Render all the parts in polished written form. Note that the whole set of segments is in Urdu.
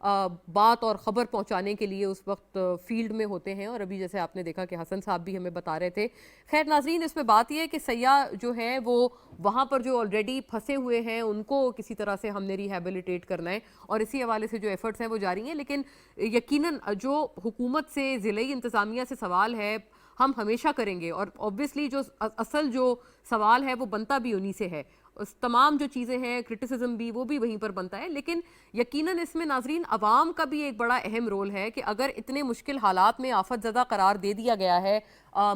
بات اور خبر پہنچانے کے لیے اس وقت فیلڈ میں ہوتے ہیں، اور ابھی جیسے آپ نے دیکھا کہ حسن صاحب بھی ہمیں بتا رہے تھے۔ خیر ناظرین، اس میں بات یہ ہے کہ سیاح جو ہیں وہ وہاں پر جو آلریڈی پھنسے ہوئے ہیں ان کو کسی طرح سے ہم نے ریہیبلیٹیٹ کرنا ہے، اور اسی حوالے سے جو ایفرٹس ہیں وہ جاری ہیں، لیکن یقیناً جو حکومت سے، ضلعی انتظامیہ سے سوال ہے ہم ہمیشہ کریں گے، اور اوبویسلی جو اصل جو سوال ہے وہ بنتا بھی انہی سے ہے، اس تمام جو چیزیں ہیں کرٹیسزم بھی وہ بھی وہیں پر بنتا ہے، لیکن یقیناً اس میں ناظرین عوام کا بھی ایک بڑا اہم رول ہے کہ اگر اتنے مشکل حالات میں آفت زدہ قرار دے دیا گیا ہے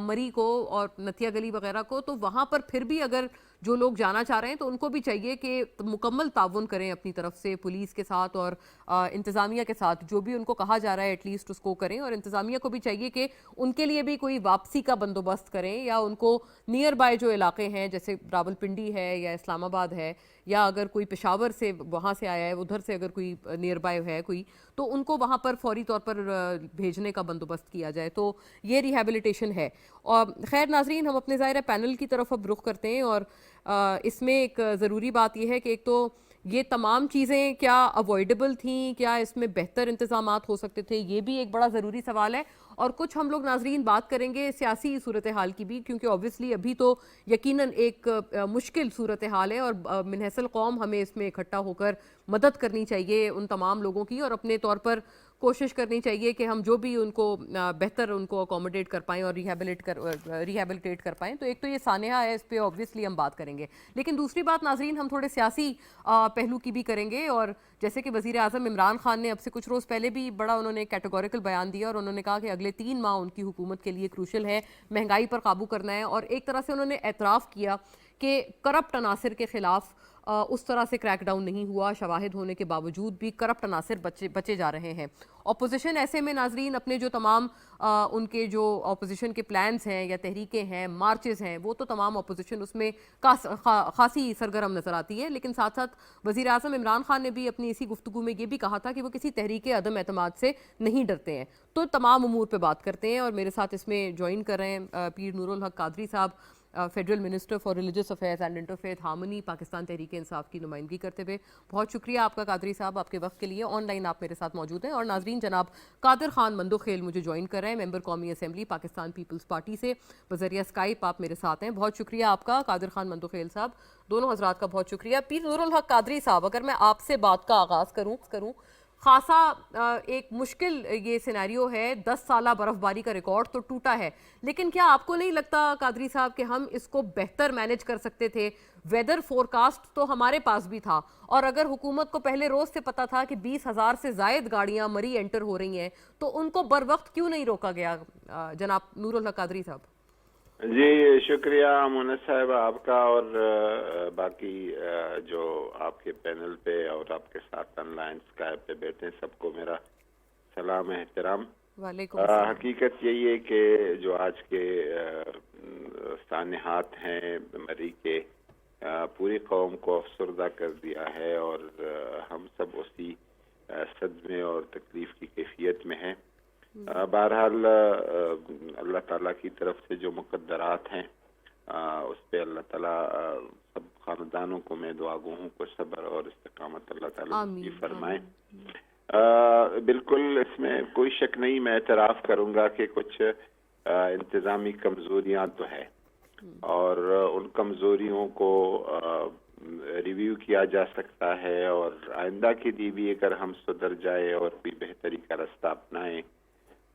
مری کو اور نتھیا گلی وغیرہ کو، تو وہاں پر پھر بھی اگر جو لوگ جانا چاہ رہے ہیں تو ان کو بھی چاہیے کہ مکمل تعاون کریں اپنی طرف سے پولیس کے ساتھ اور انتظامیہ کے ساتھ، جو بھی ان کو کہا جا رہا ہے ایٹ لیسٹ اس کو کریں، اور انتظامیہ کو بھی چاہیے کہ ان کے لیے بھی کوئی واپسی کا بندوبست کریں، یا ان کو نیئر بائی جو علاقے ہیں جیسے راولپنڈی ہے یا اسلام آباد ہے، یا اگر کوئی پشاور سے وہاں سے آیا ہے ادھر سے اگر کوئی نیئر بائی ہے کوئی، تو ان کو وہاں پر فوری طور پر بھیجنے کا بندوبست کیا جائے، تو یہ ریہیبلیٹیشن ہے۔ اور خیر ناظرین، ہم اپنے ظاہر پینل کی طرف اب رخ کرتے ہیں، اور اس میں ایک ضروری بات یہ ہے کہ ایک تو یہ تمام چیزیں کیا اوائڈیبل تھیں، کیا اس میں بہتر انتظامات ہو سکتے تھے، یہ بھی ایک بڑا ضروری سوال ہے، اور کچھ ہم لوگ ناظرین بات کریں گے سیاسی صورتحال کی بھی، کیونکہ اوبویسلی ابھی تو یقیناً ایک مشکل صورتحال ہے، اور من حیث القوم ہمیں اس میں اکٹھا ہو کر مدد کرنی چاہیے ان تمام لوگوں کی، اور اپنے طور پر کوشش کرنی چاہیے کہ ہم جو بھی ان کو بہتر ان کو اکوموڈیٹ کر پائیں اور ریہیبلیٹیٹ کر پائیں۔ تو ایک تو یہ سانحہ ہے، اس پہ اوبویسلی ہم بات کریں گے، لیکن دوسری بات ناظرین ہم تھوڑے سیاسی پہلو کی بھی کریں گے، اور جیسے کہ وزیر اعظم عمران خان نے اب سے کچھ روز پہلے بھی بڑا انہوں نے کیٹیگوریکل بیان دیا، اور انہوں نے کہا کہ اگلے 3 ماہ ان کی حکومت کے لیے کروشل ہے، مہنگائی پر قابو کرنا ہے، اور ایک طرح سے انہوں نے اعتراف کیا کہ کرپٹ عناصر کے خلاف اس طرح سے کریک ڈاؤن نہیں ہوا، شواہد ہونے کے باوجود بھی کرپٹ عناصر بچے جا رہے ہیں۔ اپوزیشن ایسے میں ناظرین اپنے جو تمام ان کے جو اپوزیشن کے پلانز ہیں یا تحریکیں ہیں، مارچز ہیں، وہ تو تمام اپوزیشن اس میں خاصی سرگرم نظر آتی ہے، لیکن ساتھ ساتھ وزیر اعظم عمران خان نے بھی اپنی اسی گفتگو میں یہ بھی کہا تھا کہ وہ کسی تحریک عدم اعتماد سے نہیں ڈرتے ہیں۔ تو تمام امور پہ بات کرتے ہیں، اور میرے ساتھ اس میں جوائن کر رہے ہیں پیر نور الحق قادری صاحب، federal minister for religious affairs and interfaith harmony, Pakistan Tehreek Insaf کی نمائندگی کرتے ہوئے۔ بہت شکریہ آپ کا قادری صاحب آپ کے وقت کے لیے، آن لائن آپ میرے ساتھ موجود ہیں۔ اور ناظرین جناب قادر خان مندوخیل مجھے جوائن کر رہے ہیں، ممبر قومی اسمبلی پاکستان پیپلز پارٹی سے، بذریعہ اسکائپ آپ میرے ساتھ ہیں۔ بہت شکریہ آپ کا قادر خان مندوخیل صاحب، دونوں حضرات کا بہت شکریہ۔ پیر نور الحق قادری صاحب، اگر میں آپ سے بات کا آغاز کروں، خاصا ایک مشکل یہ سینیریو ہے، 10 سالہ برف باری کا ریکارڈ تو ٹوٹا ہے، لیکن کیا آپ کو نہیں لگتا قادری صاحب کہ ہم اس کو بہتر مینج کر سکتے تھے؟ ویدر فورکاسٹ تو ہمارے پاس بھی تھا، اور اگر حکومت کو پہلے روز سے پتا تھا کہ 20,000 سے زائد گاڑیاں مری انٹر ہو رہی ہیں، تو ان کو بر وقت کیوں نہیں روکا گیا جناب نور الحق قادری صاحب؟ جی شکریہ مونس صاحب آپ کا، اور باقی جو آپ کے پینل پہ اور آپ کے ساتھ آن لائن اسکائپ پہ بیٹھے ہیں سب کو میرا سلام احترام۔ وعلیکم السلام۔ حقیقت یہی ہے کہ جو آج کے سانحات ہیں مری کے، پوری قوم کو افسردہ کر دیا ہے، اور ہم سب اسی صدمے اور تکلیف کی کیفیت میں ہیں۔ بہرحال اللہ تعالیٰ کی طرف سے جو مقدرات ہیں اس پہ اللہ تعالیٰ سب خاندانوں کو میں دعا گو ہوں کو صبر اور استقامت اللہ تعالیٰ کی فرمائے۔ بالکل اس میں کوئی شک نہیں، میں اعتراف کروں گا کہ کچھ انتظامی کمزوریاں تو ہے، اور ان کمزوریوں کو ریویو کیا جا سکتا ہے، اور آئندہ کے لیے بھی اگر ہم سدھر جائے اور کوئی بہتری کا راستہ اپنائیں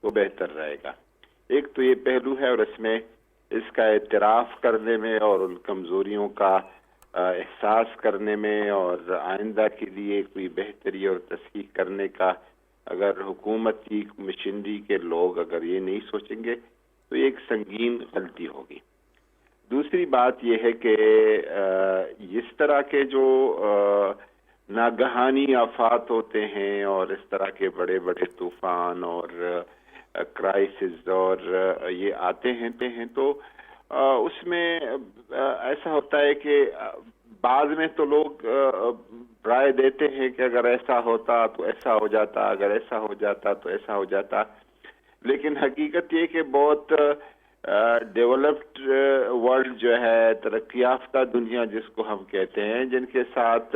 تو بہتر رہے گا۔ ایک تو یہ پہلو ہے، اور اس میں اس کا اعتراف کرنے میں اور ان کمزوریوں کا احساس کرنے میں اور آئندہ کے لیے کوئی بہتری اور تصحیح کرنے کا اگر حکومت کی مشینری کے لوگ اگر یہ نہیں سوچیں گے تو یہ ایک سنگین غلطی ہوگی۔ دوسری بات یہ ہے کہ اس طرح کے جو ناگہانی آفات ہوتے ہیں اور اس طرح کے بڑے بڑے طوفان اور کرائسس اور یہ آتے ہیں تو اس میں ایسا ہوتا ہے کہ بعض میں تو لوگ رائے دیتے ہیں کہ اگر ایسا ہوتا تو ایسا ہو جاتا، اگر ایسا ہو جاتا تو ایسا ہو جاتا، لیکن حقیقت یہ کہ بہت ڈیولپڈ ورلڈ جو ہے، ترقی یافتہ دنیا جس کو ہم کہتے ہیں، جن کے ساتھ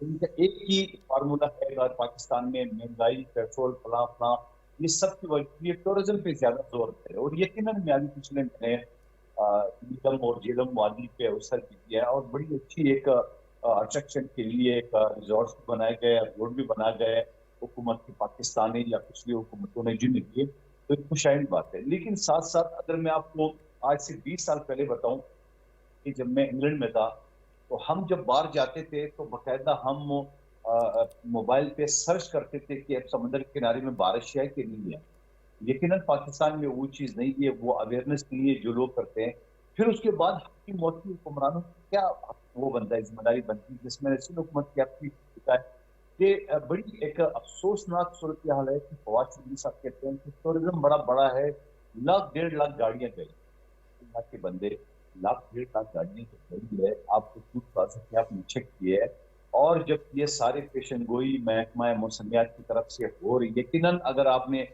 ان کا ایک ہی فارمولا ہے اگر پاکستان میں مہنگائی، پیٹرول، فلاں فلاں، یہ سب کی وجہ یہ ٹورزم پہ زیادہ زور ہے، اور یقیناً میں ابھی پچھلے مہینے نیلم اور جیلم وادی پہ اوسر بھی کیا ہے، اور بڑی اچھی ایک اٹریکشن کے لیے ایک ریزورٹس بھی بنائے گئے، روڈ بھی بنا گئے حکومت کی، پاکستانی یا پچھلی حکومتوں نے جن کیے، تو ایک خوشائن بات ہے۔ لیکن ساتھ ساتھ اگر میں آپ کو آج سے 20 سال پہلے بتاؤں کہ جب میں انگلینڈ میں تھا تو ہم جب باہر جاتے تھے تو باقاعدہ ہم موبائل پہ سرچ کرتے تھے کہ اب سمندر کے کنارے میں بارش ہے کہ نہیں ہے۔ یقیناً پاکستان میں وہ چیز نہیں ہے، وہ اویئرنیس نہیں ہے جو لوگ کرتے ہیں۔ پھر اس کے بعد حقیقی موتی حکمرانوں کی کیا وہ بنتا ہے، ذمہ داری بنتی ہے، جس میں رسول حکومت کی آپ کی ہے کہ بڑی ایک افسوسناک صورتحال ہے کہ فواد چودھری صاحب کہتے ہیں کہ ٹورزم بڑا ہے، 1,00,000-1.5 لاکھ گاڑیاں گئی، اللہ کے بندے 1,00,000-1.5 لاکھ گاڑیاں جو گئی ہے، آپ کو خود بازا کہ آپ نے چیک کیے ہے، اور جب یہ سارے پیشن گوئی محکمہ موسمیات کی طرف سے ہو رہی، یقیناً اگر آپ نے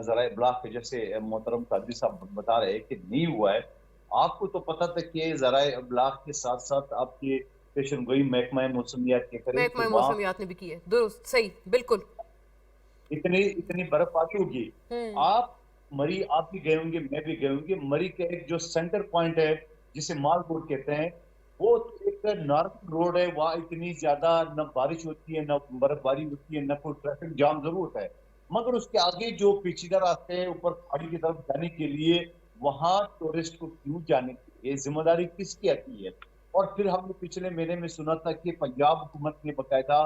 ذرائع ابلاغ کے جیسے محترم قادری صاحب بتا رہے کہ نہیں ہوا ہے، آپ کو تو پتہ تھا کہ ذرائع ابلاغ کے ساتھ ساتھ آپ کے پیشن گوئی محکمہ موسمیات کے کریں کہ محکمہ وہاں موسمیات نے بھی کی ہے، درست، صحیح، بالکل۔ اتنی برف آتی ہوگی۔ آپ مری آپ بھی گئے ہوں گے، میں بھی گئے ہوں گے، مری کا ایک جو سینٹر پوائنٹ ہے جسے مال روڈ کہتے ہیں، وہ ایک نارمل روڈ ہے، وہاں اتنی زیادہ نہ بارش ہوتی ہے، نہ برف باری ہوتی ہے، نہ کوئی ٹریفک جام ضرور ہوتا ہے، مگر اس کے آگے جو پیچیدہ راستے ہیں اوپر پہاڑی کی طرف جانے کے لیے، وہاں ٹورسٹ کو کیوں جانے کی یہ ذمہ داری کس کی آتی ہے؟ اور پھر ہم نے پچھلے مہینے میں سنا تھا کہ پنجاب حکومت نے باقاعدہ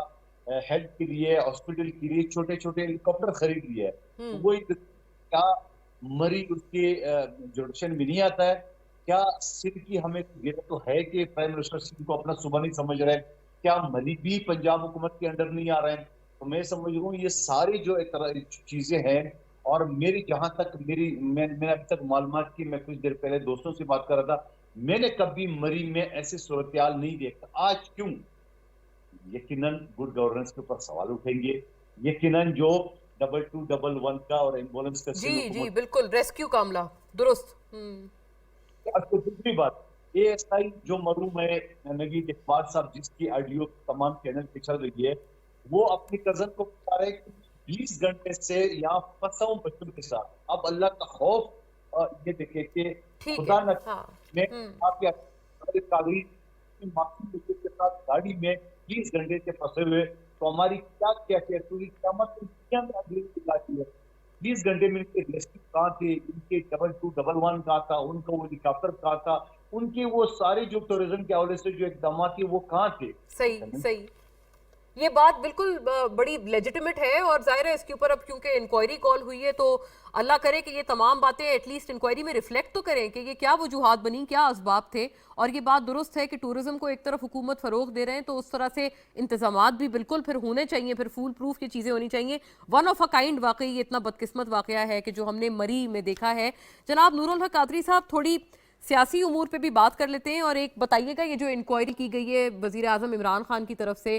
ہیلتھ کے لیے، ہاسپٹل کے لیے چھوٹے چھوٹے ہیلی کاپٹر خرید لیے ہے۔ وہ کیا مری اس کے جوڈیشن میں نہیں آتا ہے؟ کیا سندھ کی ہمیں یہ تو ہے کہ پرائم منسٹر سندھ کو اپنا صوبہ نہیں سمجھ رہے، کیا مری بھی پنجاب حکومت کے انڈر نہیں آ رہے ہیں؟ تو میں سمجھ رہا ہوں یہ ساری جو چیزیں ہیں، اور میری جہاں تک میں نے ابھی تک معلومات کی، میں کچھ دیر پہلے دوستوں سے بات کر رہا تھا، میں نے کبھی مری میں ایسی صورتحال نہیں دیکھا۔ آج کیوں؟ یقیناً گڈ گورننس کے اوپر سوال اٹھیں گے، یقیناً جو 2211 کا اور ایمبولینس کا سندھ جی حکومت۔ بالکل، ریسکیو کا عملہ، درست۔ اب تو دوسری بات، اے ایس آئی جو مرحوم ہے نوید اقبال صاحب، جس کی آڈیو تمام چینل پہ چل رہی ہے، وہ اپنی کزن کو بتا رہے کہ 20 گھنٹے سے یہاں پھنسا ہوں بچوں کے ساتھ۔ اب اللہ کا خوف یہ دیکھے کہ ٹھیک ہے، خدا نہ ہاں۔ میں آپ کے معصوم بچوں کے ساتھ گاڑی میں 20 گھنٹے سے پھنسے ہوئے، تو ہماری کیا کیفیت ہوئی؟ قیامت دنیا میں اگلی ہے۔ 20 گھنٹے میں ان کے ریسکیو کہاں تھے، ان کے 2211 کہاں تھا، ان کا وہ ہیلی کاپٹر کہاں تھا، ان کے وہ سارے جو ٹورزم کے حوالے سے جو اقدامات تھے وہ کہاں تھے؟ صحیح، یہ بات بالکل بڑی لیجیٹیمیٹ ہے، اور ظاہر ہے اس کے اوپر اب کیونکہ انکوائری کال ہوئی ہے تو اللہ کرے کہ یہ تمام باتیں ایٹ لیسٹ انکوائری میں ریفلیکٹ تو کریں کہ یہ کیا وجوہات بنی، کیا اسباب تھے۔ اور یہ بات درست ہے کہ ٹورزم کو ایک طرف حکومت فروغ دے رہے ہیں تو اس طرح سے انتظامات بھی بالکل پھر ہونے چاہیے، پھر فول پروف کی چیزیں ہونی چاہیے۔ ون آف اے کائنڈ واقعی یہ اتنا بدقسمت واقعہ ہے کہ جو ہم نے مری میں دیکھا ہے۔ جناب نور الحق قادری صاحب، تھوڑی سیاسی امور پہ بھی بات کر لیتے ہیں، اور ایک بتائیے گا یہ جو انکوائری کی گئی ہے وزیر اعظم عمران خان کی طرف سے،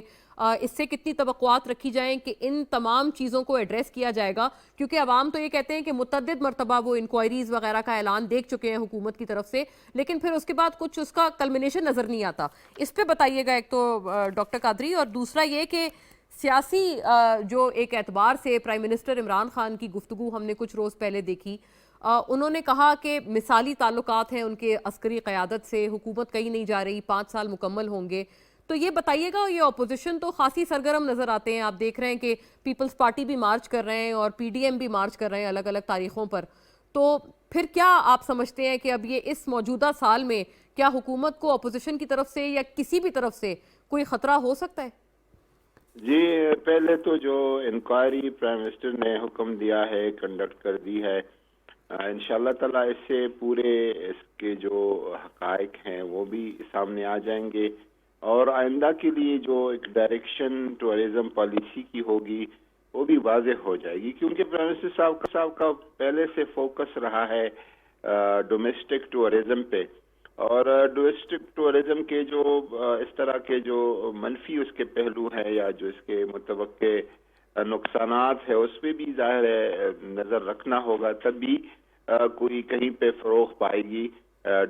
اس سے کتنی توقعات رکھی جائیں کہ ان تمام چیزوں کو ایڈریس کیا جائے گا؟ کیونکہ عوام تو یہ کہتے ہیں کہ متعدد مرتبہ وہ انکوائریز وغیرہ کا اعلان دیکھ چکے ہیں حکومت کی طرف سے، لیکن پھر اس کے بعد کچھ اس کا کلمنیشن نظر نہیں آتا۔ اس پہ بتائیے گا ایک تو ڈاکٹر قادری، اور دوسرا یہ کہ سیاسی جو ایک اعتبار سے پرائم منسٹر عمران خان کی گفتگو ہم نے کچھ روز پہلے دیکھی، انہوں نے کہا کہ مثالی تعلقات ہیں ان کے عسکری قیادت سے، حکومت کہیں نہیں جا رہی، 5 سال مکمل ہوں گے۔ تو یہ بتائیے گا، یہ اپوزیشن تو خاصی سرگرم نظر آتے ہیں، آپ دیکھ رہے ہیں کہ پیپلز پارٹی بھی مارچ کر رہے ہیں اور پی ڈی ایم بھی مارچ کر رہے ہیں الگ الگ تاریخوں پر، تو پھر کیا آپ سمجھتے ہیں کہ اب یہ اس موجودہ سال میں کیا حکومت کو اپوزیشن کی طرف سے یا کسی بھی طرف سے کوئی خطرہ ہو سکتا ہے؟ جی، پہلے تو جو انکوائری پرائم منسٹر نے حکم دیا ہے، کنڈکٹ کر دی ہے، انشاءاللہ تعالیٰ اس سے پورے اس کے جو حقائق ہیں وہ بھی سامنے آ جائیں گے، اور آئندہ کے لیے جو ایک ڈائریکشن ٹورزم پالیسی کی ہوگی وہ بھی واضح ہو جائے گی، کیونکہ پرائم منسٹر صاحب کا پہلے سے فوکس رہا ہے ڈومیسٹک ٹورزم پہ، اور ڈومیسٹک ٹورزم کے جو اس طرح کے جو منفی اس کے پہلو ہیں یا جو اس کے متوقع نقصانات ہے اس پہ بھی ظاہر ہے نظر رکھنا ہوگا، تب بھی کوئی کہیں پہ فروغ پائے گی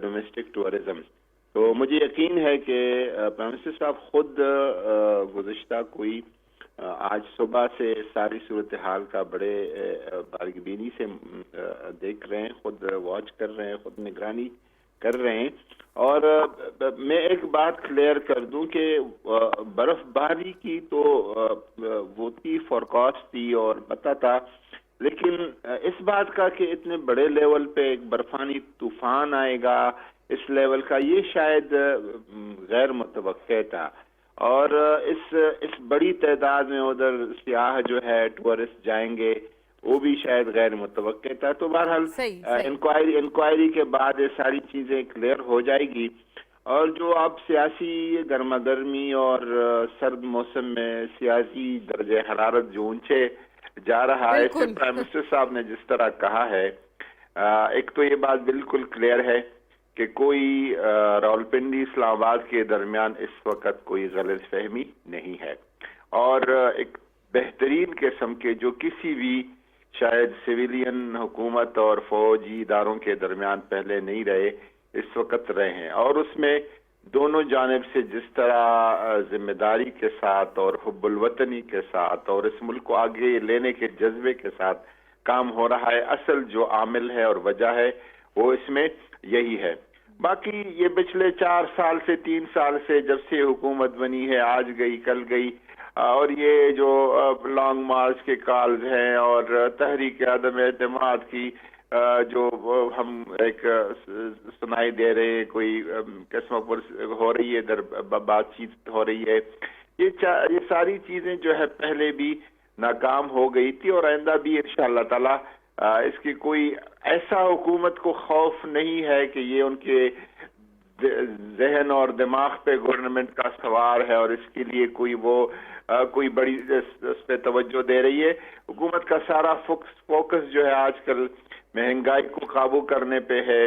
ڈومیسٹک ٹورزم۔ تو مجھے یقین ہے کہ پرائم منسٹر صاحب خود گزشتہ کوئی آج صبح سے ساری صورتحال کا بڑے بارگبینی سے دیکھ رہے ہیں، خود واچ کر رہے ہیں، خود نگرانی کر رہے ہیں. اور میں ایک بات کلیئر کر دوں کہ برف باری کی تو وہ تھی فورکاسٹ تھی اور پتہ تھا، لیکن اس بات کا کہ اتنے بڑے لیول پہ ایک برفانی طوفان آئے گا اس لیول کا، یہ شاید غیر متوقع تھا. اور اس بڑی تعداد میں ادھر سیاح جو ہے ٹورسٹ جائیں گے وہ بھی شاید غیر متوقع تھا. تو بہرحال انکوائری کے بعد یہ ساری چیزیں کلیئر ہو جائے گی. اور جو اب سیاسی گرما گرمی اور سرد موسم میں سیاسی درجہ حرارت جو اونچے جا رہا ہے، اس سے پرائم منسٹر صاحب نے جس طرح کہا ہے، ایک تو یہ بات بالکل کلیئر ہے کہ کوئی راولپنڈی اسلام آباد کے درمیان اس وقت کوئی غلط فہمی نہیں ہے. اور ایک بہترین قسم کے جو کسی بھی شاید سویلین حکومت اور فوجی اداروں کے درمیان پہلے نہیں رہے، اس وقت رہے ہیں. اور اس میں دونوں جانب سے جس طرح ذمہ داری کے ساتھ اور حب الوطنی کے ساتھ اور اس ملک کو آگے لینے کے جذبے کے ساتھ کام ہو رہا ہے، اصل جو عامل ہے اور وجہ ہے وہ اس میں یہی ہے. باقی یہ پچھلے 4 سال سے 3 سال سے جب سے حکومت بنی ہے، آج گئی کل گئی، اور یہ جو لانگ مارچ کے کالز ہیں اور تحریک عدم اعتماد کی جو ہم ایک سنائی دے رہے ہیں، کوئی قسموں پر ہو رہی ہے، ادھر بات چیت ہو رہی ہے، یہ ساری چیزیں جو ہے پہلے بھی ناکام ہو گئی تھی اور آئندہ بھی انشاءاللہ تعالی اس کی کوئی ایسا حکومت کو خوف نہیں ہے کہ یہ ان کے ذہن اور دماغ پہ گورنمنٹ کا سوار ہے اور اس کے لیے کوئی بڑی اس پہ توجہ دے رہی ہے. حکومت کا سارا فوکس جو ہے آج کل مہنگائی کو قابو کرنے پہ ہے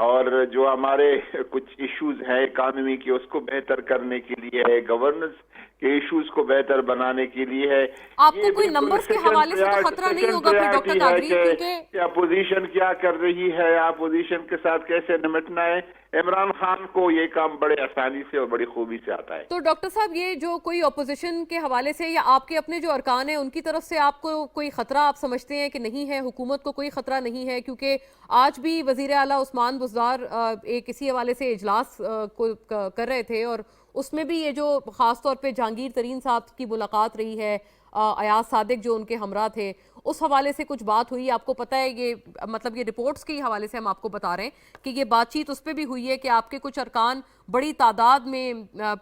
اور جو ہمارے کچھ ایشوز ہیں اکانومی کے اس کو بہتر کرنے کے لیے ہے، گورننس کے ایشوز کو بہتر بنانے کے لیے ہے. آپ کو کوئی نمبرز کے حوالے سے تو خطرہ نہیں ہوگا پھر ڈاکٹر قادری، کیونکہ اپوزیشن کیا کر رہی ہے، اپوزیشن کے ساتھ کیسے نمٹنا ہے؟ عمران خان کو یہ کام بڑے آسانی سے اور بڑی خوبی سے آتا ہے. تو ڈاکٹر صاحب یہ جو کوئی اپوزیشن کے حوالے سے یا آپ کے اپنے جو ارکان ہیں ان کی طرف سے آپ کو کوئی خطرہ آپ سمجھتے ہیں کہ نہیں ہے، حکومت کو کوئی خطرہ نہیں ہے؟ کیونکہ آج بھی وزیر اعلیٰ عثمان بزدار ایک اسی حوالے سے اجلاس کو کر رہے تھے اور اس میں بھی یہ جو خاص طور پہ جہانگیر ترین صاحب کی ملاقات رہی ہے، ایاز صادق جو ان کے ہمراہ تھے، اس حوالے سے کچھ بات ہوئی. آپ کو پتہ ہے یہ مطلب یہ رپورٹس کے حوالے سے ہم آپ کو بتا رہے ہیں کہ یہ بات چیت اس پہ بھی ہوئی ہے کہ آپ کے کچھ ارکان بڑی تعداد میں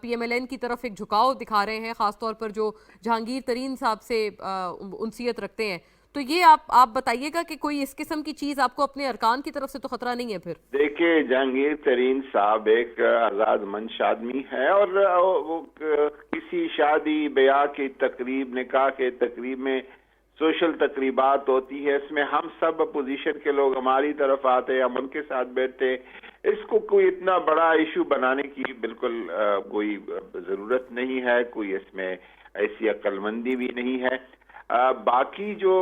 پی ایم ایل این کی طرف ایک جھکاؤ دکھا رہے ہیں، خاص طور پر جو جہانگیر ترین صاحب سے انسیت رکھتے ہیں. تو یہ آپ بتائیے گا کہ کوئی اس قسم کی چیز آپ کو اپنے ارکان کی طرف سے تو خطرہ نہیں ہے؟ پھر دیکھیں، جہانگیر ترین صاحب ایک آزاد منش آدمی ہے اور وہ کسی شادی بیاہ کی تقریب، نکاح کے تقریب میں سوشل تقریبات ہوتی ہے، اس میں ہم سب اپوزیشن کے لوگ ہماری طرف آتے ہیں، ہم ان کے ساتھ بیٹھتے ہیں. اس کو کوئی اتنا بڑا ایشو بنانے کی بالکل کوئی ضرورت نہیں ہے، کوئی اس میں ایسی عقل مندی بھی نہیں ہے. باقی جو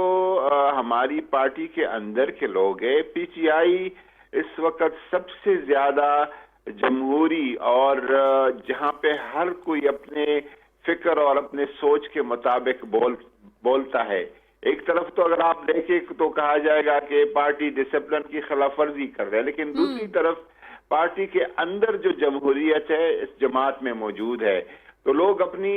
ہماری پارٹی کے اندر کے لوگ ہیں، پی ٹی آئی اس وقت سب سے زیادہ جمہوری اور جہاں پہ ہر کوئی اپنے فکر اور اپنے سوچ کے مطابق بولتا ہے. ایک طرف تو اگر آپ دیکھیں تو کہا جائے گا کہ پارٹی ڈسپلن کی خلاف ورزی کر رہے ہے، لیکن دوسری طرف پارٹی کے اندر جو جمہوریت ہے اس جماعت میں موجود ہے. تو لوگ اپنی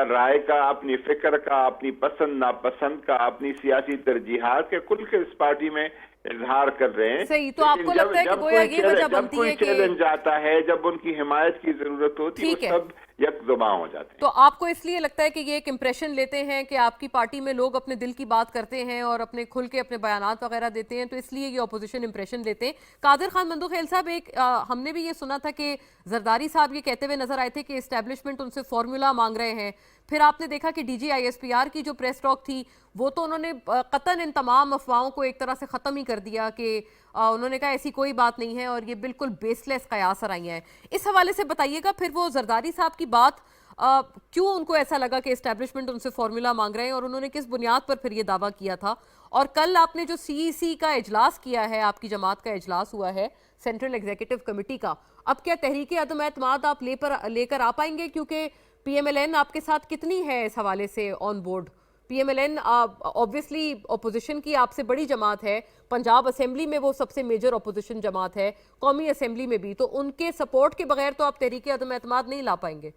رائے کا، اپنی فکر کا، اپنی پسند ناپسند کا، اپنی سیاسی ترجیحات کے کل کے اس پارٹی میں اظہار کر رہے ہیں. صحیح. تو آپ کو لگتا ہے کہ گویا یہ وجہ بنتی ہے کہ جب کوئی چیلنج آتا ہے، جب ان کی حمایت کی ضرورت ہوتی ہے، وہ سب یک زباں ہو جاتے ہیں. تو آپ کو اس لیے لگتا ہے کہ یہ ایک امپریشن لیتے ہیں کہ آپ کی پارٹی میں لوگ اپنے دل کی بات کرتے ہیں اور اپنے کھل کے اپنے بیانات وغیرہ دیتے ہیں، تو اس لیے یہ اپوزیشن امپریشن لیتے ہیں؟ قادر خان مندوخیل صاحب، ایک ہم نے بھی یہ سنا تھا کہ زرداری صاحب یہ کہتے ہوئے نظر آئے تھے کہ اسٹیبلشمنٹ ان سے فارمولا مانگ رہے ہیں. پھر آپ نے دیکھا کہ D G I S P R کی جو پریس ٹاک تھی وہ تو انہوں نے قطعاً ان تمام افواہوں کو ایک طرح سے ختم ہی کر دیا کہ انہوں نے کہا ایسی کوئی بات نہیں ہے اور یہ بالکل بیس لیس قیاس آرائیاں ہیں. اس حوالے سے بتائیے گا پھر وہ زرداری صاحب کی بات کیوں ان کو ایسا لگا کہ اسٹیبلشمنٹ ان سے فارمولا مانگ رہے ہیں اور انہوں نے کس بنیاد پر پھر یہ دعویٰ کیا تھا؟ اور کل آپ نے جو سی ای سی کا اجلاس کیا ہے، آپ کی جماعت کا اجلاس ہوا ہے سینٹرل ایگزیکٹو کمیٹی کا، اب کیا تحریک عدم اعتماد آپ لے کر آ پائیں گے؟ کیونکہ پی ایم ایل این آپ کے ساتھ کتنی ہے اس حوالے سے on board? P M L N obviously opposition کی آپ سے بڑی جماعت ہے، پنجاب اسمبلی میں وہ سب سے میجر اپوزیشن جماعت ہے، قومی اسمبلی میں بھی، تو ان کے سپورٹ کے بغیر تو آپ تحریک عدم اعتماد نہیں لا پائیں گے۔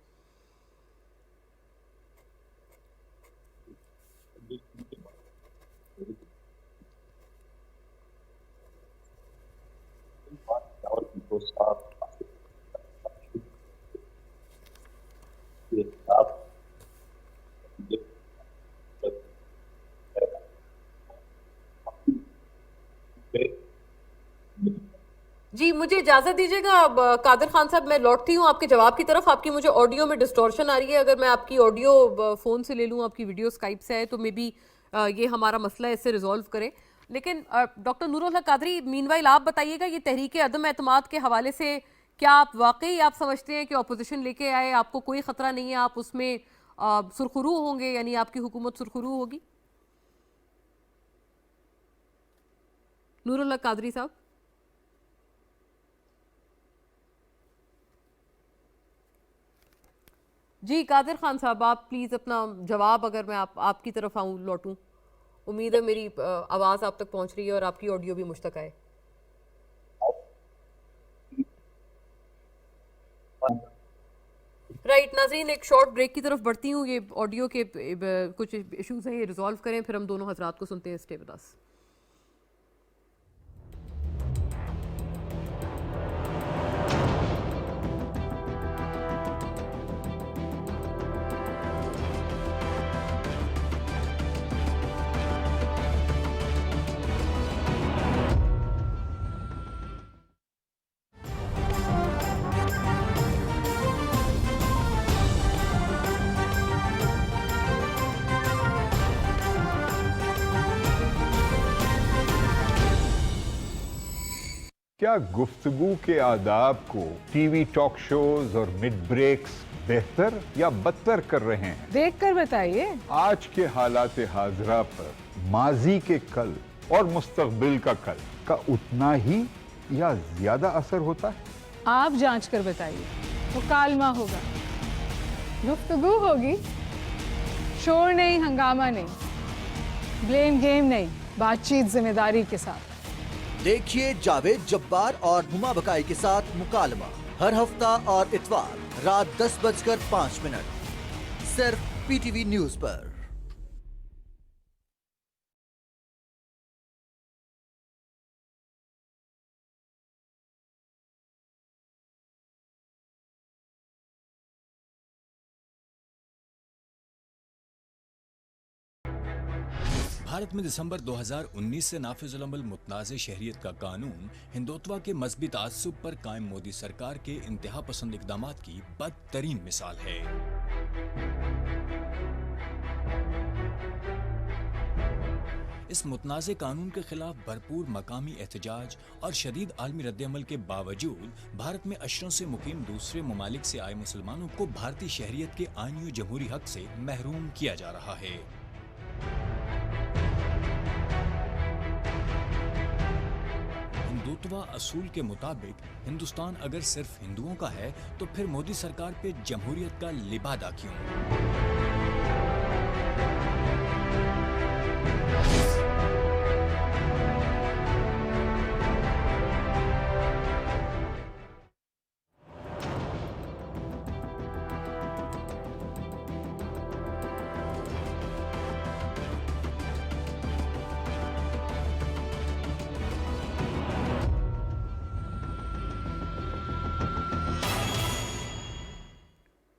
جی مجھے اجازت دیجیے گا قادر خان صاحب، میں لوٹتی ہوں آپ کے جواب کی طرف۔ آپ کی مجھے آڈیو میں ڈسٹورشن آ رہی ہے، اگر میں آپ کی آڈیو فون سے لے لوں، آپ کی ویڈیو اسکائپ سے ہے تو مے بی یہ ہمارا مسئلہ ہے، اس سے ریزالو کریں۔ لیکن ڈاکٹر نور اللہ قادری، مین وائل آپ بتائیے گا یہ تحریک عدم اعتماد کے حوالے سے کیا آپ واقعی آپ سمجھتے ہیں کہ اپوزیشن لے کے آئے، آپ کو کوئی خطرہ نہیں ہے، آپ اس میں سرخرو ہوں گے، یعنی آپ کی حکومت سرخرو ہوگی؟ نور اللہ قادری صاحب۔ جی قادر خان صاحب، آپ پلیز اپنا جواب، اگر میں آپ کی طرف آؤں لوٹوں، امید ہے میری آواز آپ تک پہنچ رہی ہے اور آپ کی آڈیو بھی مجھ تک آئے۔ رائٹ ناظرین، ایک شارٹ بریک کی طرف بڑھتی ہوں، یہ آڈیو کے کچھ ایشوز ہیں، یہ ریزالو کریں، پھر ہم دونوں حضرات کو سنتے ہیں۔ Stay with us. کیا گفتگو کے آداب کو ٹی وی ٹاک شوز اور مڈ بریکس بہتر یا بدتر کر رہے ہیں؟ دیکھ کر بتائیے۔ آج کے حالات حاضرہ پر ماضی کے کل اور مستقبل کا کل کا اتنا ہی یا زیادہ اثر ہوتا ہے؟ آپ جانچ کر بتائیے۔ مکالمہ ہوگا، گفتگو ہوگی، شور نہیں، ہنگامہ نہیں، بلیم گیم نہیں، بات چیت ذمہ داری کے ساتھ۔ دیکھیے جاوید جبار اور ہما بقائی کے ساتھ مکالمہ ہر ہفتہ اور اتوار رات 10:05 صرف پی ٹی وی نیوز پر۔ بھارت میں دسمبر 2019 سے نافذ العمل متنازع شہریت کا قانون ہندوتوا کے مذہبی تعصب پر قائم مودی سرکار کے انتہا پسند اقدامات کی بدترین مثال ہے۔ اس متنازع قانون کے خلاف بھرپور مقامی احتجاج اور شدید عالمی رد عمل کے باوجود بھارت میں اشروں سے مقیم دوسرے ممالک سے آئے مسلمانوں کو بھارتی شہریت کے آئینی و جمہوری حق سے محروم کیا جا رہا ہے۔ ہندوتوا اصول کے مطابق ہندوستان اگر صرف ہندوؤں کا ہے تو پھر مودی سرکار پہ جمہوریت کا لبادہ کیوں؟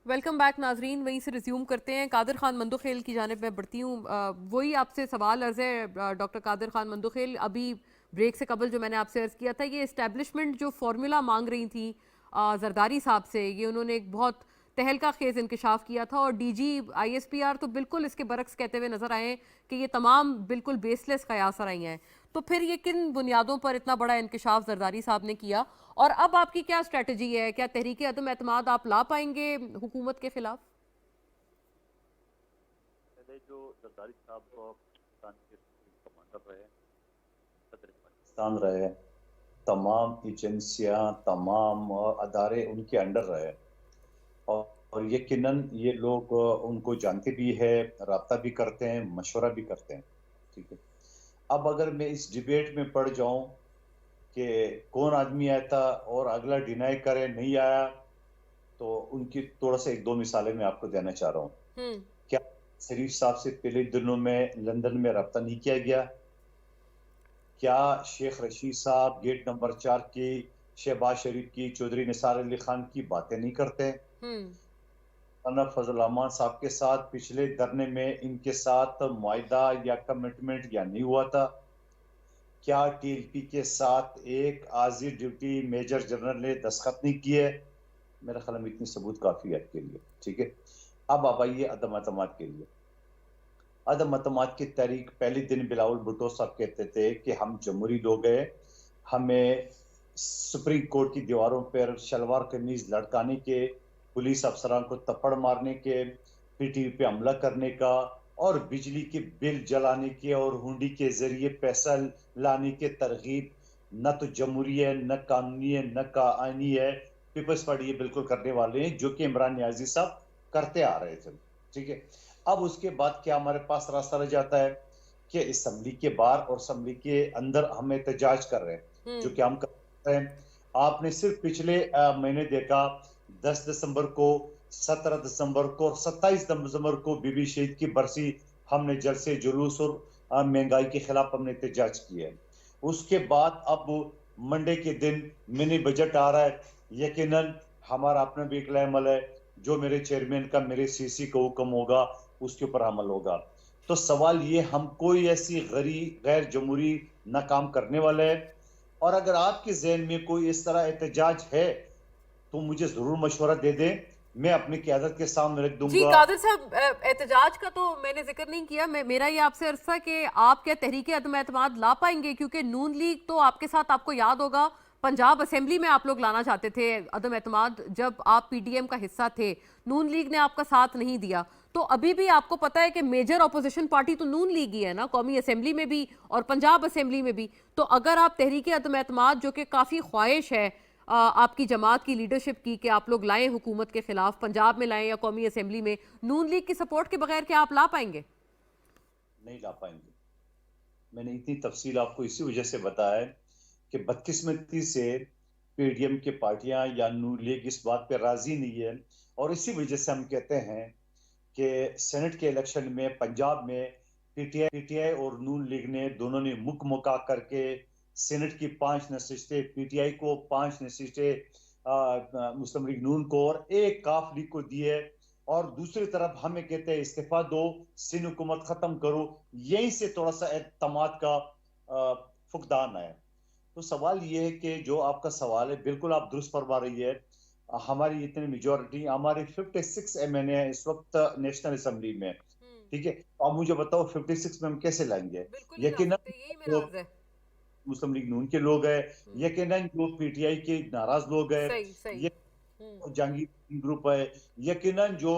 ویلکم بیک ناظرین، وہیں سے ریزیوم کرتے ہیں۔ قادر خان مندوخیل کی جانب میں بڑھتی ہوں۔ وہی آپ سے سوال عرض ہے ڈاکٹر قادر خان مندوخیل، ابھی بریک سے قبل جو میں نے آپ سے عرض کیا تھا، یہ اسٹیبلشمنٹ جو فارمولا مانگ رہی تھی زرداری صاحب سے، یہ انہوں نے ایک بہت تہلکہ خیز انکشاف کیا تھا، اور D G I S P R تو بالکل اس کے برعکس کہتے ہوئے نظر آئے کہ یہ تمام بالکل بیس لیس قیاس آئی ہیں۔ تو پھر یہ کن بنیادوں پر اتنا بڑا انکشاف زرداری صاحب نے کیا، اور اب آپ کی کیا اسٹریٹجی ہے؟ کیا تحریک عدم اعتماد آپ لا پائیں گے حکومت کے خلاف؟ پہلے جو زرداری صاحب پاکستان کے کمانڈر رہے، صدر پاکستان رہے، تمام ایجنسیاں، تمام ادارے ان کے انڈر رہے، اور یقیناً یہ لوگ ان کو جانتے بھی ہے، رابطہ بھی کرتے ہیں، مشورہ بھی کرتے ہیں. ٹھیک ہے. اب اگر میں اس ڈیبیٹ میں پڑ جاؤں کہ کون آدمی آیا تھا اور اگلا ڈینائی کرے نہیں آیا، تو ان کی تھوڑا سا 1-2 مثالیں میں آپ کو دینا چاہ رہا ہوں. کیا شریف صاحب سے پہلے دنوں میں لندن میں رابطہ نہیں کیا گیا؟ کیا شیخ رشید صاحب گیٹ نمبر 4 کی، شہباز شریف کی، چودھری نثار علی خان کی باتیں نہیں کرتے؟ فضل الرحمان صاحب کے ساتھ پچھلے دھرنے میں ان کے ساتھ معاہدہ یا کمٹمنٹ یا نہیں ہوا تھا؟ کیا ٹی ایل پی کے ساتھ ایک عارضی ڈیوٹی میجر جنرل نے دستخط نہیں کیے؟ میرا خیال میں اتنی ثبوت کافی ہے آپ کے لیے. ٹھیک ہے. اب آپ آئیے عدم اعتماد کے لیے. عدم اعتماد کی تحریک پہلے دن بلاول بھٹو صاحب کہتے تھے کہ ہم جمہوری لوگ ہیں، ہمیں سپریم کورٹ کی دیواروں پر شلوار قمیض لٹکانے کے، پولیس افسران کو تھپڑ مارنے کے، پی ٹی وی پہ حملہ کرنے کا، اور بجلی کے بل جلانے کے اور ہنڈی کے ذریعے پیسہ لانے کے ترغیب نہ تو جمہوری ہے، نہ قانونی ہے، نہ آئینی ہے. پیپلز پارٹی یہ بالکل کرنے والے ہیں جو کہ عمران نیازی صاحب کرتے آ رہے تھے. ٹھیک ہے. اب اس کے بعد کیا ہمارے پاس راستہ رہ جاتا ہے کہ اسمبلی کے باہر اور اسمبلی کے اندر ہم احتجاج کر رہے ہیں، جو کہ ہم کر رہے ہیں. آپ نے صرف پچھلے مہینے دیکھا 10 دسمبر کو، 17 دسمبر کو اور 27 دسمبر کو بی بی شہید کی برسی ہم نے جلسے جلوس اور مہنگائی کے خلاف ہم نے احتجاج کیا ہے. اس کے بعد اب منڈے کے دن منی بجٹ آ رہا ہے. یقیناً ہمارا اپنا بھی ایک عمل ہے، جو میرے چیئرمین کا، میرے سی سی کا حکم ہوگا اس کے اوپر عمل ہوگا. تو سوال یہ، ہم کوئی ایسی غیر جمہوری نہ کام کرنے والے ہیں، اور اگر آپ کے ذہن میں کوئی اس طرح احتجاج ہے تو مجھے ضرور مشورہ دے دیں، میں اپنی قیادت کے سامنے رکھ دوں گا. جی قادر صاحب، احتجاج کا تو میں نے ذکر نہیں کیا. میرا یہ آپ سے عرض تھا کہ آپ کیا تحریک عدم اعتماد لا پائیں گے؟ کیونکہ نون لیگ تو آپ کے ساتھ، آپ کو یاد ہوگا پنجاب اسمبلی میں آپ لوگ لانا چاہتے تھے عدم اعتماد، جب آپ پی ڈی ایم کا حصہ تھے. نون لیگ نے آپ کا ساتھ نہیں دیا. تو ابھی بھی آپ کو پتا ہے کہ میجر اپوزیشن پارٹی تو نون لیگ ہی ہے نا، قومی اسمبلی میں بھی اور پنجاب اسمبلی میں بھی. تو اگر آپ تحریک عدم اعتماد، جو کہ کافی خواہش ہے آپ کی جماعت کی لیڈرشپ کی کہ آپ لوگ لائیں حکومت کے خلاف، پنجاب میں لائیں یا قومی اسمبلی میں، نون لیگ کی سپورٹ کے بغیر کیا آپ لا پائیں گے؟ نہیں لا پائیں گے. میں نے اتنی تفصیل آپ کو اسی وجہ سے بتایا ہے کہ بدقسمتی سے پی ڈی ایم کی پارٹیاں یا نون لیگ اس بات پہ راضی نہیں ہے، اور اسی وجہ سے ہم کہتے ہیں کہ سینٹ کے الیکشن میں پنجاب میں پی ٹی آئی اور نون لیگ نے دونوں نے مکا کر کے سینٹ کی 5 نشستیں پی ٹی آئی کو، 5 نشستیں مسلم لیگ نون کو اور 1 کاف لیگ کو دی ہے. اور دوسری طرف ہمیں کہتے ہیں استعفیٰ دو، سندھ حکومت ختم کرو. یہیں سے تھوڑا سا اعتماد کا فقدان ہے. تو سوال یہ ہے کہ جو آپ کا سوال ہے بالکل آپ درست فرما رہی ہے. ہماری اتنی میجورٹی، ہماری 56 ایم این اے ہے اس وقت نیشنل اسمبلی میں. ٹھیک ہے. آپ مجھے بتاؤ 56 میں ہم کیسے لائیں گے؟ یقیناً مسلم لیگ نون کے لوگ ہیں، یقیناً جو پی ٹی آئی کے ناراض لوگ ہیں، جہانگیر گروپ ہے، یقیناً جو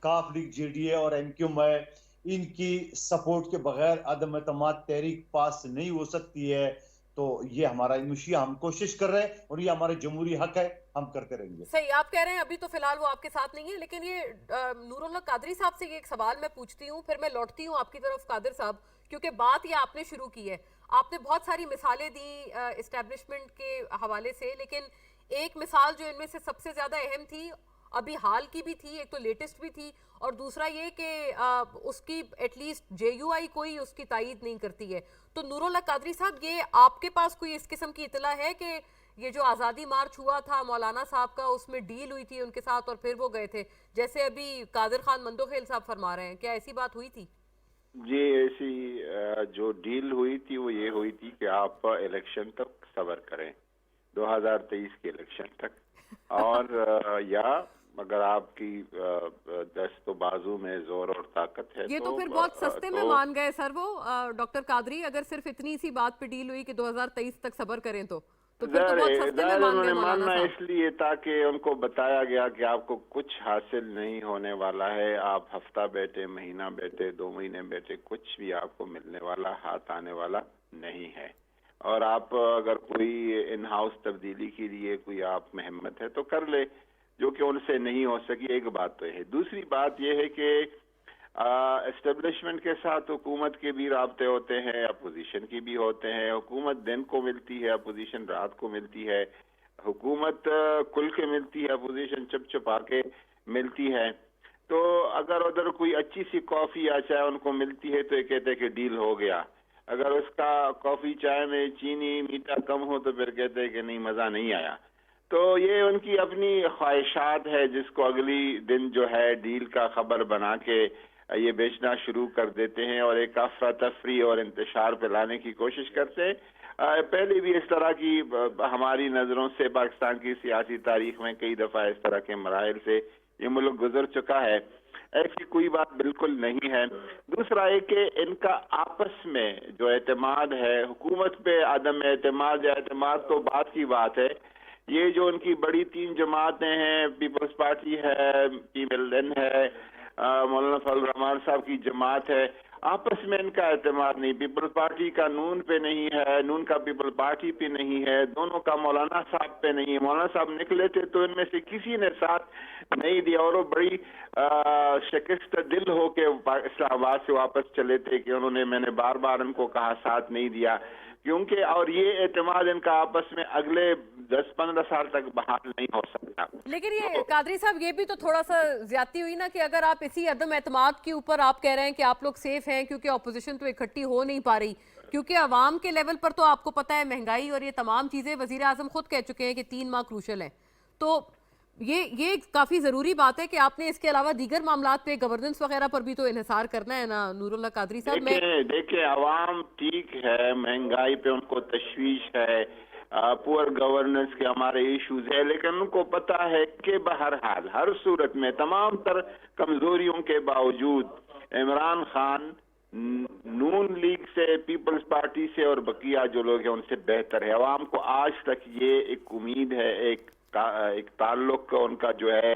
کاف لیگ جے ڈی اے اور ایم کیو ایم ہے، ان کی سپورٹ کے بغیر عدم اعتماد تحریک پاس نہیں ہو سکتی ہے. تو یہ ہمارا انوشیہ، ہم کوشش کر رہے ہیں اور یہ ہمارا جمہوری حق ہے، ہم کرتے رہیں گے. صحیح آپ کہہ رہے ہیں ابھی تو فی الحال وہ آپ کے ساتھ نہیں ہے، لیکن یہ نور اللہ قادری صاحب سے یہ ایک سوال میں پوچھتی ہوں، پھر میں لوٹتی ہوں آپ کی طرف قادر صاحب، کیونکہ بات یہ آپ نے شروع کی ہے. آپ نے بہت ساری مثالیں دی اسٹیبلشمنٹ کے حوالے سے، لیکن ایک مثال جو ان میں سے سب سے زیادہ اہم تھی، ابھی حال کی بھی تھی، ایک تو لیٹسٹ بھی تھی، اور دوسرا یہ کہ اس کی ایٹ لیسٹ جے یو آئی کوئی اس کی تائید نہیں کرتی ہے. تو نور اللہ قادری صاحب، یہ آپ کے پاس کوئی اس قسم کی اطلاع ہے کہ یہ جو آزادی مارچ ہوا تھا مولانا صاحب کا، اس میں ڈیل ہوئی تھی ان کے ساتھ اور پھر وہ گئے تھے، جیسے ابھی قادر خان مندوخیل صاحب فرما رہے ہیں، کیا ایسی بات ہوئی تھی؟ جی ایسی جو ڈیل ہوئی تھی وہ یہ ہوئی تھی کہ آپ الیکشن تک صبر کریں، 2023 کے الیکشن تک، اور یا اگر آپ کی دست و بازو میں زور اور طاقت ہے یہ تو پھر بہت سستے میں مان گئے سر وہ ڈاکٹر قادری. اگر صرف اتنی سی بات پہ ڈیل ہوئی کہ 2023 تک صبر کریں تو پھر تو بہت سستے میں مان گئے مولانا صاحب. اس لیے تاکہ ان کو بتایا گیا کہ آپ کو کچھ حاصل نہیں ہونے والا ہے، آپ ہفتہ بیٹھے، مہینہ بیٹھے، 2 مہینے بیٹھے، کچھ بھی آپ کو ملنے والا، ہاتھ آنے والا نہیں ہے. اور آپ اگر کوئی ان ہاؤس تبدیلی کے لیے کوئی آپ میں ہمت ہے تو کر لے، جو کہ ان سے نہیں ہو سکی. ایک بات تو ہے. دوسری بات یہ ہے کہ اسٹیبلشمنٹ کے ساتھ حکومت کے بھی رابطے ہوتے ہیں، اپوزیشن کی بھی ہوتے ہیں. حکومت دن کو ملتی ہے، اپوزیشن رات کو ملتی ہے. حکومت کھل کے ملتی ہے، اپوزیشن چپ چپا کے ملتی ہے. تو اگر ادھر کوئی اچھی سی کافی یا چائے ان کو ملتی ہے تو یہ کہتے ہیں کہ ڈیل ہو گیا. اگر اس کا کافی چائے میں چینی میٹھا کم ہو تو پھر کہتے ہیں کہ نہیں، مزہ نہیں آیا. تو یہ ان کی اپنی خواہشات ہے، جس کو اگلی دن جو ہے ڈیل کا خبر بنا کے یہ بیچنا شروع کر دیتے ہیں اور ایک افراتفری اور انتشار پہ لانے کی کوشش کرتے ہیں. پہلے بھی اس طرح کی ہماری نظروں سے پاکستان کی سیاسی تاریخ میں کئی دفعہ اس طرح کے مراحل سے یہ ملک گزر چکا ہے. ایسی کوئی بات بالکل نہیں ہے. دوسرا ہے کہ ان کا آپس میں جو اعتماد ہے، حکومت پہ عدم اعتماد یا اعتماد تو بات کی بات ہے. یہ جو ان کی بڑی 3 جماعتیں ہیں، پیپلز پارٹی ہے، پی ایل این ہے، مولانا فضل الرحمان صاحب کی جماعت ہے، آپس میں ان کا اعتماد نہیں. پیپلز پارٹی کا نون پہ نہیں ہے، نون کا پیپل پارٹی پہ نہیں ہے، دونوں کا مولانا صاحب پہ نہیں ہے. مولانا صاحب نکلے تھے تو ان میں سے کسی نے ساتھ نہیں دیا اور وہ بڑی شکست دل ہو کے اسلام آباد سے واپس چلے تھے کہ انہوں نے، میں نے بار بار ان کو کہا ساتھ نہیں دیا. کیونکہ اور یہ اعتماد ان کا آپس میں اگلے 10-15 سال تک بحال نہیں ہو سکتا. لیکن یہ قادری صاحب، یہ بھی تو تھوڑا سا زیادتی ہوئی نا کہ اگر آپ اسی عدم اعتماد کے اوپر آپ کہہ رہے ہیں کہ آپ لوگ سیف ہیں کیونکہ اپوزیشن تو اکٹھی ہو نہیں پا رہی، کیونکہ عوام کے لیول پر تو آپ کو پتہ ہے مہنگائی اور یہ تمام چیزیں وزیر اعظم خود کہہ چکے ہیں کہ 3 ماہ کروشل ہیں. تو یہ کافی ضروری بات ہے کہ آپ نے اس کے علاوہ دیگر معاملات پہ گورننس وغیرہ پر بھی تو انحصار کرنا ہے نا نور اللہ قادری صاحب. دیکھیں عوام ٹھیک ہے، مہنگائی پہ ان کو تشویش ہے، پور گورننس کے ہمارے ایشوز ہے، لیکن ان کو پتہ ہے کہ بہرحال ہر صورت میں تمام تر کمزوریوں کے باوجود عمران خان نون لیگ سے، پیپلز پارٹی سے اور بقیہ جو لوگ ہیں ان سے بہتر ہے. عوام کو آج تک یہ ایک امید ہے، ایک تعلق ان کا جو ہے.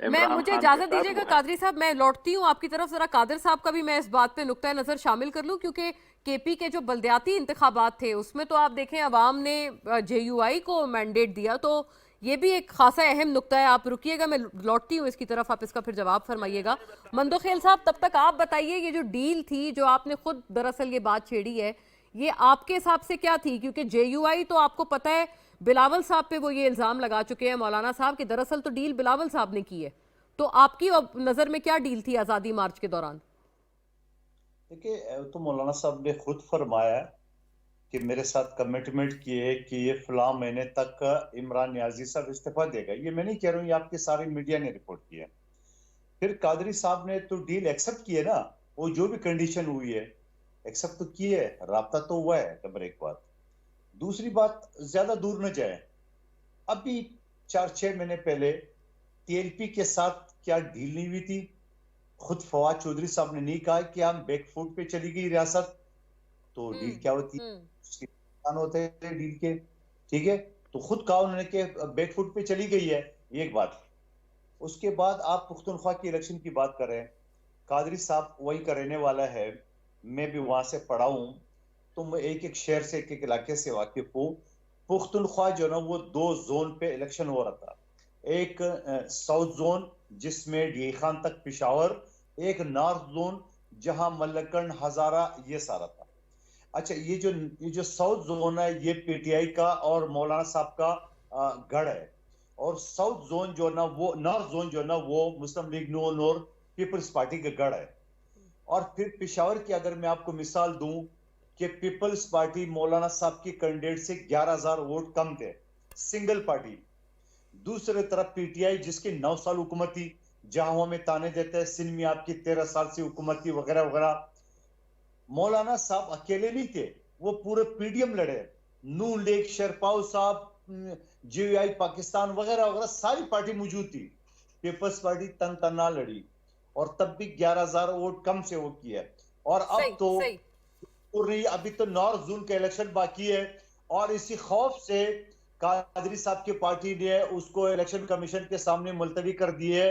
مجھے اجازت دیجیے گا قادری صاحب، میں لوٹتی ہوں آپ کی طرف. ذرا قادر صاحب کا بھی میں اس بات پہ نقطہ نظر شامل کر لوں، کیونکہ کے پی کے جو بلدیاتی انتخابات تھے اس میں تو آپ دیکھیں عوام نے جے یو آئی کو مینڈیٹ دیا، تو یہ بھی ایک خاصا اہم نقطہ ہے. آپ رکیے گا، میں لوٹتی ہوں اس کی طرف، آپ اس کا پھر جواب فرمائیے گا. مندوخیل صاحب، تب تک آپ بتائیے یہ جو ڈیل تھی جو آپ نے خود دراصل یہ بات چھیڑی ہے، یہ آپ کے حساب سے کیا تھی؟ کیونکہ جے یو آئی تو آپ کو پتہ ہے بلاول صاحب پہ وہ یہ الزام لگا چکے ہیں مولانا صاحب کہ دراصل تو ڈیل بلاول صاحب نے کی ہے. تو آپ کی نظر میں کیا ڈیل تھی آزادی مارچ کے دوران؟ دیکھیں، تو مولانا صاحب نے خود فرمایا کہ میرے ساتھ کمٹمنٹ کی ہے کہ یہ فلاں مہینے تک عمران نیازی صاحب استعفیٰ دے گا. یہ میں نہیں کہہ رہا ہوں، یہ آپ کے سارے میڈیا نے رپورٹ کیا. پھر قادری صاحب نے تو ڈیل ایکسپٹ کی ہے نا، وہ جو بھی کنڈیشن ہوئی ہے ایکسپٹ تو کی ہے، رابطہ تو ہوا ہے. نمبر 1 بات. دوسری بات، زیادہ دور نہ جائیں، ابھی 4-6 مہینے پہلے ٹی ایل پی کے ساتھ کیا ڈیل نہیں ہوئی تھی؟ خود فواد چودھری صاحب نے نہیں کہا کہ ہم بیک فوٹ پہ چلی گئی ریاست، تو ڈیل کیا ہوتی ہے؟ ہوتے ہیں ڈیل کے، ٹھیک ہے، تو خود کہا انہوں نے کہ بیک فوٹ پہ چلی گئی ہے. ایک بات. اس کے بعد آپ پختونخوا کی الیکشن کی بات کر رہے ہیں. قادری صاحب وہی کا رہنے والا ہے، میں بھی وہاں سے پڑھا ہوں، تو میں ایک شہر سے ایک علاقے سے واقف ہوں. پختونخوا جو نا وہ 2 زون پہ الیکشن ہو رہا تھا. ایک ساؤتھ زون جس میں ڈی خان تک پشاور، ایک نارتھ زون جہاں ملکنڈ ہزارہ یہ سارا تھا. اچھا، یہ جو ساؤتھ زون ہے یہ پی ٹی آئی کا اور مولانا صاحب کا گڑھ ہے، اور ساؤتھ زون جو نا وہ، نارتھ زون جو نا وہ مسلم لیگ نون اور پیپلز پارٹی کا گڑھ ہے. اور پھر پشاور کی اگر میں آپ کو مثال دوں کہ پیپلز پارٹی مولانا صاحب کی کینڈیڈیٹ سے 11,000 ووٹ کم تھے، سنگل پارٹی. دوسرے طرف پی ٹی آئی جس کی 9 سال حکومت تھی، جہاں ہمیں تانے دیتے ہیں سندھ میں آپ کی 13 سال سے حکومت تھی وغیرہ وغیرہ. مولانا صاحب اکیلے نہیں تھے، وہ پورے پی ڈی ایم لڑے، نون لیگ، شیرپاؤ صاحب، جے یو آئی پاکستان وغیرہ وغیرہ ساری پارٹی موجود تھی. پیپلز پارٹی تن تنہا لڑی اور تب بھی 11,000 ووٹ کم سے وہ کیا. اور اب تو ابھی تو نارتھ زون کا الیکشن باقی ہے، اور اسی خوف سے قادری صاحب کی پارٹی نے اس کو الیکشن کمیشن کے سامنے ملتوی کر دی ہے